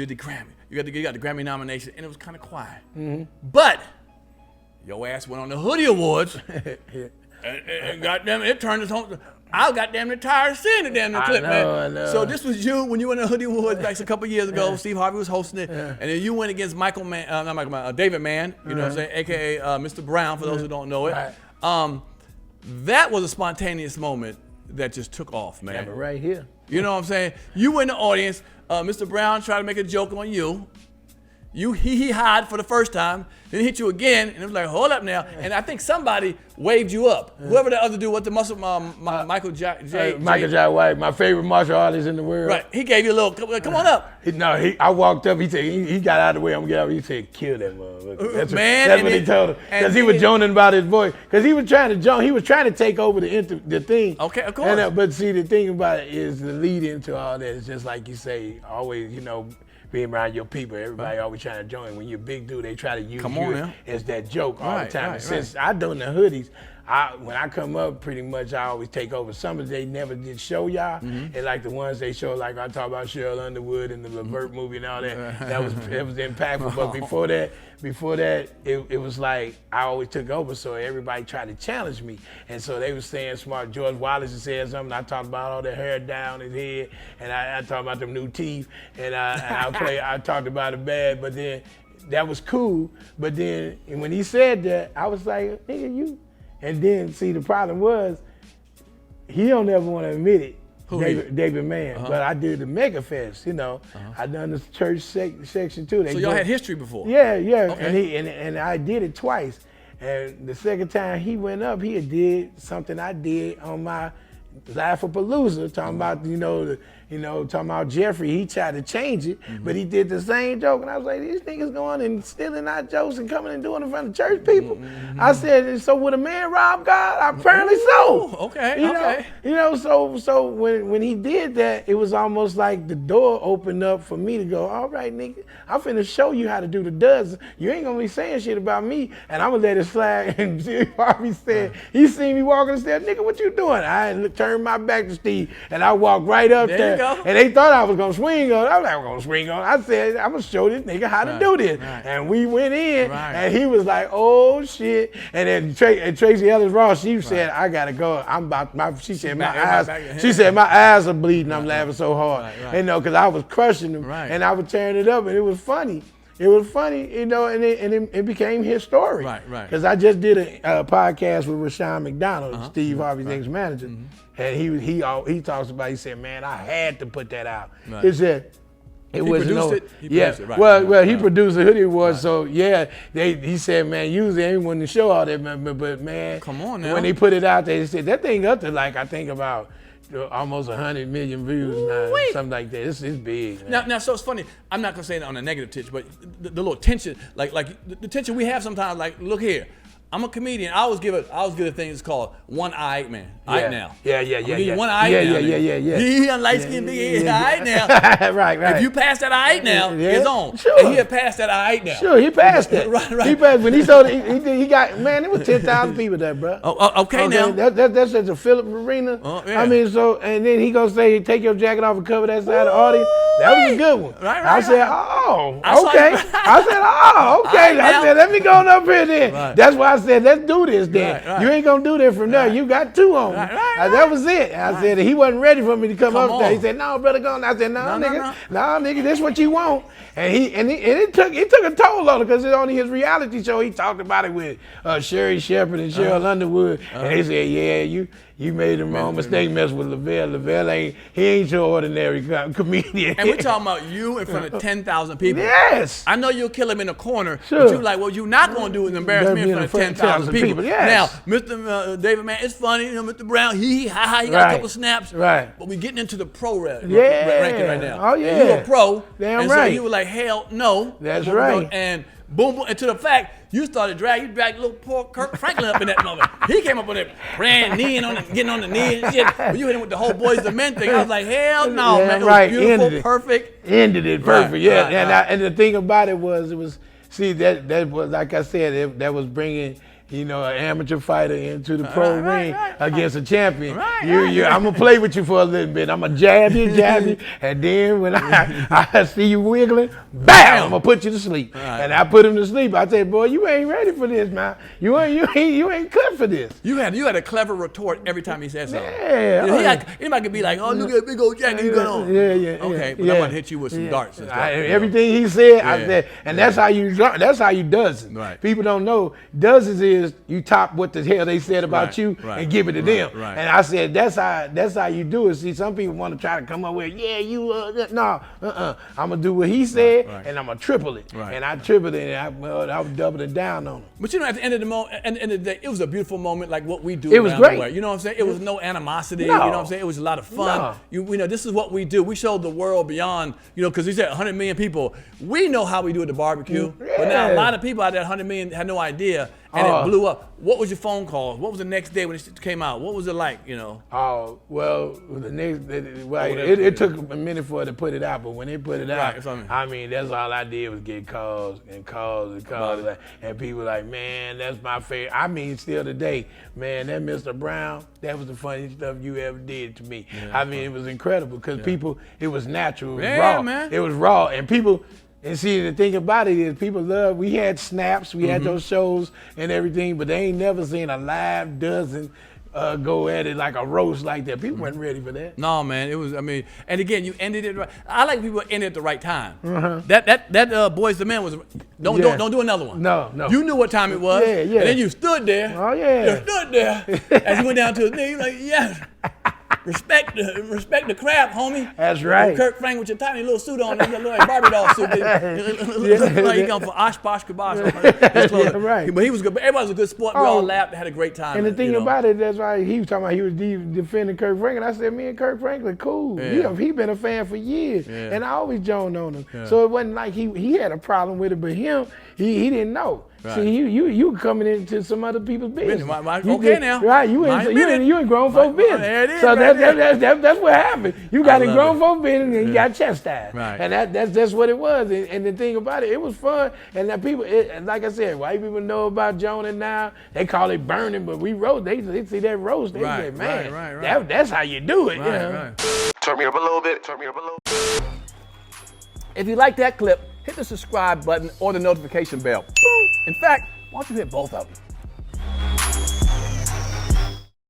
did the Grammy. You got the Grammy nomination, and it was kind of quiet. But your ass went on the Hoodie Awards, and goddamn it turned us home. I got damn near tired of seeing the damn clip, man. I know. So this was you when you went to Hoodie Awards back a couple years ago. Steve Harvey was hosting it, and then you went against David Mann, you know what I'm saying, aka Mr. Brown, for those who don't know it. Right. That was a spontaneous moment that just took off, man. Yeah, right here. You know what I'm saying? You were in the audience. Mr. Brown tried to make a joke on you. You he-hawed for the first time, then he hit you again, and it was like, hold up now. And I think somebody waved you up. Whoever the other dude, what the muscle, Michael J. Michael J. White, my favorite martial artist in the world. Right, he gave you a little, come on up. I walked up, he said, he got out of the way, I'm gonna get out. He said, kill that motherfucker. That's what he told him. Because he was joning about his voice. Because he was trying to take over the thing. Okay, of course. But see, the thing about it is the lead into all that is just like you say, always, being around your people, everybody always trying to join. When you're a big dude, they try to use you as that joke all the time. And since I done the hoodies, when I come up, pretty much I always take over. Some of they never did show y'all, and like the ones they show, like I talk about Cheryl Underwood and the Levert movie and all that. That was impactful. But before that, it was like I always took over, so everybody tried to challenge me. And so they were saying smart. George Wallace had said something. I talked about all the hair down his head, and I talked about them new teeth, and I talked about it bad. But then that was cool. But then when he said that, I was like, nigga, you. And then, see, the problem was, he don't ever want to admit it, David Mann. But I did the Mega Fest, I done the church section too. So y'all had history before? Yeah. Okay. And I did it twice. And the second time he went up, he did something I did on my Laugh-A-Palooza, talking about, talking about Jeffrey. He tried to change it, but he did the same joke. And I was like, these niggas going and stealing our jokes and coming and doing it in front of church people. I said, so would a man rob God? Apparently so. Okay. So when he did that, it was almost like the door opened up for me to go, all right, nigga, I'm finna show you how to do the does. You ain't gonna be saying shit about me, and I'm gonna let it slide. And Harvey said, he seen me walking and said, nigga, what you doing? I turned my back to Steve, and I walked right up there. And they thought I was gonna swing on. I was like, I'm gonna swing on. I said, I'm gonna show this nigga how to do this. And we went in, and he was like, oh shit. And then Tracy Ellis Ross, she said, I gotta go. She said my eyes are bleeding. I'm laughing so hard. Because I was crushing them, and I would turn it up, and it was funny. It was funny, and it became his story. Because I just did a podcast with Rashawn McDonald, Steve Harvey's ex-manager, and he talks about. He said, "Man, I had to put that out." He said it was no. He produced it. Well, he produced the Hoodie Awards, so yeah. He said, "Man, usually anyone to show all that, but man, come on now." When they put it out there, they said that thing up to like I think about. Almost 100 million views now, something like that. It's big. Now, so it's funny. I'm not gonna say it on a negative titch, but the little tension, like the tension we have sometimes. Like, look here, I'm a comedian. I always give a thing that's called one-eyed man. Aight now. Yeah. One-eyed now. Yeah. He a light-skinned big head. Aight now. Right. If you pass that aight now, it's on. Sure. And he had passed that aight now. Sure, he passed that. Right. He passed when he sold it. He got, man, it was 10,000 people there, bro. Okay now. That's at the Phillips Arena. Yeah. I mean, so, and then he gonna say, take your jacket off and cover that side of the audience. That was a good one. I said, okay. I said, let me go on up here then. That's why I said, let's do this then. You ain't gonna do that from there. You got two on me. That was it. I said, he wasn't ready for me to come up there. He said, no, brother, go on. I said, no, nigga, this what you want. And it took a toll on him because it's only his reality show. He talked about it with Sherry Shepherd and Cheryl Underwood. And they said, yeah, you made the wrong mistake messing with LaVelle. LaVelle ain't your ordinary comedian. And we're talking about you in front of 10,000 people. Yes. I know you'll kill him in the corner, but you're like, well, you're not going to do it and embarrass me in front of 10,000 people. Yes. Now, Mr. David Mann, it's funny, Mr. Brown, he got a couple snaps. Right. But we're getting into the pro ranking right now. Oh, yeah. And you're a pro. Damn right. So you were like, hell no. That's right. And boom, and to the fact, you dragged little poor Kirk Franklin up in that moment. He came up on that brand getting on the knee and shit. When you hit him with the whole boys to men thing, I was like, hell no, man. It was beautiful, perfect. Ended it perfect, And the thing about it was, see, that was, like I said, that was bringing an amateur fighter into the pro ring against a champion. Right. I'm gonna play with you for a little bit. I'm gonna jab you, and then when I see you wiggling, bam! I'm gonna put you to sleep. And I put him to sleep. I say, boy, you ain't ready for this, man. You ain't cut for this. You had a clever retort every time he said something. Yeah. Anybody could be like, oh, look at that big old jacket you got on. Yeah. Okay, but I'm gonna hit you with some darts and stuff. Everything he said, I said, and that's how you does it. Right. People don't know. Does it is you top what the hell they said about you and give it to them. Right. And I said, that's how you do it. See, some people want to try to come up with, I'm gonna do what he said, and I'm gonna triple it. Right. And I tripled it, and I was doubling down on him. But at the end of the day, it was a beautiful moment, like what we do. It was around great. the way. You know what I'm saying? It was no animosity. No. You know what I'm saying? It was a lot of fun. No. This is what we do. We showed the world beyond, because he said 100 million people. We know how we do at the barbecue. But now a lot of people out there, 100 million, had no idea, and it blew up. What was your phone call? What was the next day when it came out? What was it like? Oh, well, it took a minute for it to put it out, but when they put it out, that's all I did was get calls and calls. And people were like, man, that's my favorite. Still today, man, that Mr. Brown, that was the funniest stuff you ever did to me. It was incredible because people, it was natural, it was raw. Man. It was raw, and people. And see, the thing about it is people love, we had snaps, we had those shows and everything, but they ain't never seen a live dozen go at it like a roast like that. People weren't ready for that. No, man, it was, and again, you ended it right. I like people end it at the right time. That Boys the Man was, don't do another one. No. You knew what time it was. Yeah. And then you stood there. Oh, yeah. You stood there as he went down to his knee, like, yes. Respect the craft, homie. That's right. Kirk Franklin with your tiny little suit on, that little like Barbie doll suit. Like he come for Osh Posh Kabosh. Right. But he was good. But everybody was a good sport. We all laughed, had a great time. And the thing about it, that's why he was talking about he was defending Kirk Franklin. I said, me and Kirk Franklin, cool. He been a fan for years. And I always joned on him. So it wasn't like he had a problem with it, but him, he didn't know. Right. See, you coming into some other people's business. Now. Right, you in grown folk business. There it is. So that's what happened. You got in grown folk business and you got chastised. Right. And that's what it was. And the thing about it was fun. And that people, like I said, white people know about Jonah now. They call it burning, but we roast. They see that roast. They say, man, that's how you do it. Right. Turn me up a little bit. If you like that clip, hit the subscribe button or the notification bell. In fact, why don't you hit both of them?